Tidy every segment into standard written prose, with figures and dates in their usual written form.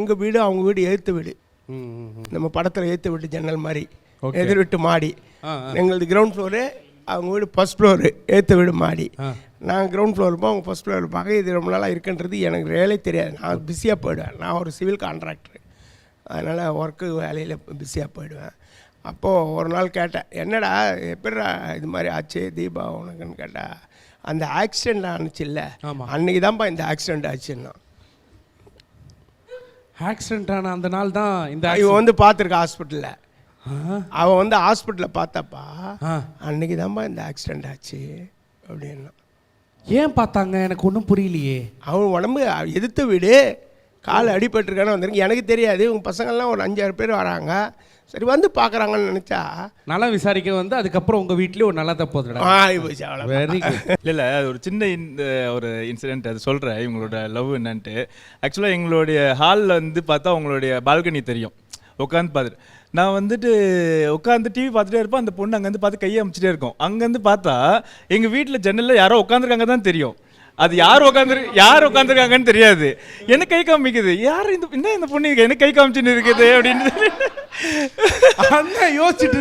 எங்கள் வீடு அவங்க வீடு எதிர்த்த வீடு. நம்ம படத்தில் எதிர்த்த வீட்டு ஜன்னல் மாதிரி எதிர் வீட்டு மாடி. எங்களது கிரவுண்ட் ஃப்ளோரு, அவங்க வீடு ஃபஸ்ட் ஃப்ளோரு, ஏற்ற வீடு மாடி. நாங்கள் கிரவுண்ட் ஃப்ளோர் இருப்போம், அவங்க ஃபஸ்ட் ஃப்ளோர் இருப்பாங்க. இது ரொம்ப நாளாக இருக்குன்றது எனக்கு வேலை தெரியாது. நான் பிஸியாக போயிடுவேன். நான் ஒரு சிவில் கான்ட்ராக்டர், அதனால் ஒர்க்கு வேலையில் பிஸியாக போயிடுவேன். அப்போது ஒரு நாள் கேட்டேன், என்னடா எப்படிடா இது மாதிரி ஆச்சு தீபா உனக்குன்னு கேட்டால், அந்த ஆக்சிடெண்ட் ஆனிச்சு இல்லை, அன்றைக்கி தான்ப்பா இந்த ஆக்சிடெண்ட் ஆச்சுன்னா. ஆக்சிடென்ட் ஆன அந்த நாள் தான் இந்த இவன் வந்து பார்த்துருக்கா ஹாஸ்பிட்டலில். அவன் வந்து ஹாஸ்பிட்டலில் பார்த்தப்பா அன்றைக்கி தான்ப்பா இந்த ஆக்சிடெண்ட் ஆச்சு அப்படின்னா. ஏன் பார்த்தாங்க எனக்கு ஒன்றும் புரியலையே. அவன் உடம்பு எதிர்த்த வீடு, கால் அடிபட்டுருக்கான்னு வந்திருக்கு. எனக்கு தெரியாது. இவங்க பசங்கள்லாம் ஒரு 5-6 பேர் வராங்க. சரி வந்து பார்க்குறாங்கன்னு நினச்சா நல்லா விசாரிக்க வந்து அதுக்கப்புறம் உங்கள் வீட்லேயே ஒரு நல்லா தப்போதுடா. Very good. இல்லை ஒரு சின்ன ஒரு இன்சிடென்ட் அது சொல்கிறேன் இவங்களோட லவ் என்னன்ட்டு. ஆக்சுவலாக எங்களுடைய ஹாலில் வந்து பார்த்தா உங்களுடைய பால்கனி தெரியும். உட்காந்து பார்த்துட்டு நான் வந்துட்டு உட்காந்து டிவி பார்த்துட்டே இருப்பேன். அந்த பொண்ணு அங்கேருந்து பார்த்து கையை அமைச்சிட்டே இருக்கும். அங்கேருந்து பார்த்தா எங்கள் வீட்டில் ஜன்னலில் யாரோ உட்காந்துருக்காங்க தான் தெரியும். அது யார் உட்காந்துருக்காங்கன்னு தெரியாது. என்ன கை காமிக்குது, யார் இந்த பொண்ணு என்ன கை காமிச்சுன்னு இருக்குது அப்படின்னு யோசிச்சுட்டு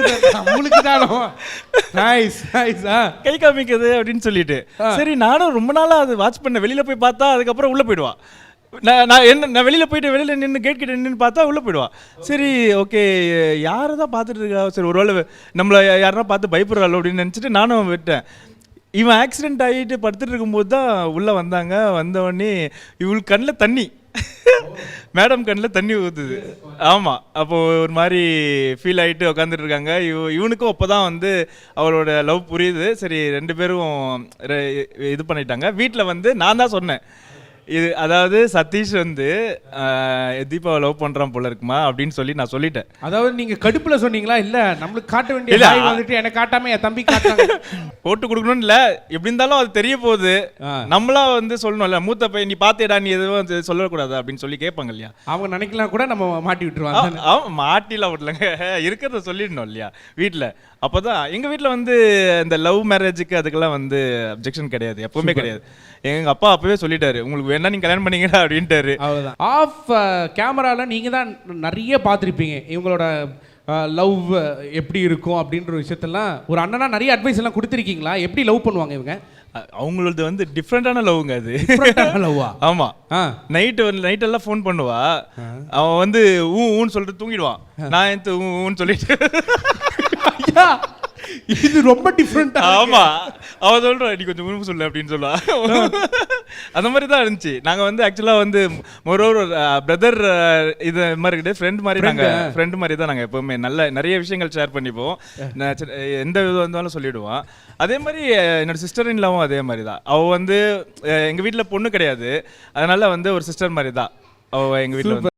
கை காமிக்குது அப்படின்னு சொல்லிட்டு சரி நானும் ரொம்ப நாளாக அது வாட்ச் பண்ண. வெளியில் போய் பார்த்தா அதுக்கப்புறம் உள்ளே போயிடுவா. நான் வெளியில் போயிட்டு வெளியில் நின்று கேட் கிட்ட நின்று பார்த்தா உள்ளே போயிடுவா. சரி ஓகே யாரை தான் பார்த்துட்டு இருக்கா, சரி ஒரு வேளை நம்மளை யாரா பார்த்து பயப்படுறாள் அப்படின்னு நினச்சிட்டு நானும் விட்டேன். இவன் ஆக்சிடென்ட் ஆகிட்டு படுத்துட்டு இருக்கும்போது தான் உள்ளே வந்தாங்க. வந்தவொடனே இவளுக்கு கண்ணில் தண்ணி, மேடம் கண்ணில் தண்ணி ஊற்றுது. ஆமாம், அப்போது ஒரு மாதிரி ஃபீல் ஆகிட்டு உட்காந்துட்டு இருக்காங்க. இவனுக்கும் அப்போ தான் வந்து அவளோட லவ் புரியுது. சரி 2 பேரும் இது பண்ணிட்டாங்க. வீட்டில் வந்து நான் தான் சொன்னேன், இது அதாவது சதீஷ் வந்து தீபாவை லவ் பண்ணுறான் போல இருக்குமா அப்படின்னு சொல்லி நான் சொல்லிட்டேன். அதாவது நீங்கள் கடுப்பில் சொன்னீங்களா? இல்லை நம்மளுக்கு காட்ட வேண்டிய வந்துட்டு எனக்கு காட்டாமல் என் தம்பி காட்டாங்க போட்டு கொடுக்கணும்னு இல்லை, எப்படி இருந்தாலும் அது தெரிய போகுது. நம்மளா வந்து சொல்லணும்ல, மூத்த பையன் நீ பார்த்தேடா நீ எதுவும் சொல்லக்கூடாது அப்படின்னு சொல்லி கேட்பாங்க இல்லையா. அவங்க நினைக்கலாம் கூட நம்ம மாட்டி விட்டுருவாங்க. மாட்டிலாம் விடலங்க, இருக்கிறத சொல்லிடணும் இல்லையா வீட்டில். அப்போ தான் எங்கள் வீட்டில் வந்து இந்த லவ் மேரேஜுக்கு அதுக்கெல்லாம் வந்து அப்ஜெக்ஷன் கிடையாது, எப்பவுமே கிடையாது. எங்கள் அப்பா அப்பவே சொல்லிட்டாரு, உங்களுக்கு வேணா நீங்கள் கல்யாணம் பண்ணீங்கடா அப்படின்ட்டாரு. அவ்வளோதான். ஆஃப் கேமராவில் நீங்கள் தான் நிறைய பார்த்துருப்பீங்க இவங்களோட லவ் எப்படி இருக்கும் அப்படின்ற விஷயத்தெல்லாம். ஒரு அண்ணனா நிறைய அட்வைஸ் எல்லாம் கொடுத்துருக்கீங்களா? எப்படி லவ் பண்ணுவாங்க இவங்க? அவங்களது வந்து டிஃப்ரெண்டான லவ்ங்க அது. லவ்வா? ஆமா, நைட்டெல்லாம் ஃபோன் பண்ணுவா. அவன் வந்து ஊன்னு சொல்லிட்டு தூங்கிடுவான். நான் ஊன்னு சொல்லிட்டு இது ரொம்ப டிஃப்ரெண்ட். ஆமா, அவ சொல்றா நீ கொஞ்சம் உண்மை சொல்லு அப்படின்னு சொல்லுவா. அந்த மாதிரி தான் இருந்துச்சு. நாங்கள் வந்து ஆக்சுவலாக வந்து ஒரு பிரதர் இது மாதிரி கிடையாது, ஃப்ரெண்ட் மாதிரி. நாங்கள் ஃப்ரெண்டு மாதிரி தான். நாங்கள் எப்போவுமே நிறைய விஷயங்கள் ஷேர் பண்ணிப்போம். எந்த விதம் இருந்தாலும் சொல்லிவிடுவோம். அதே மாதிரி என்னோட சிஸ்டர் இன்லாவும் அதே மாதிரி தான். அவள் வந்து எங்கள் வீட்டில் பொண்ணு கிடையாது, அதனால வந்து ஒரு சிஸ்டர் மாதிரி தான் அவள் எங்கள் வீட்டில்.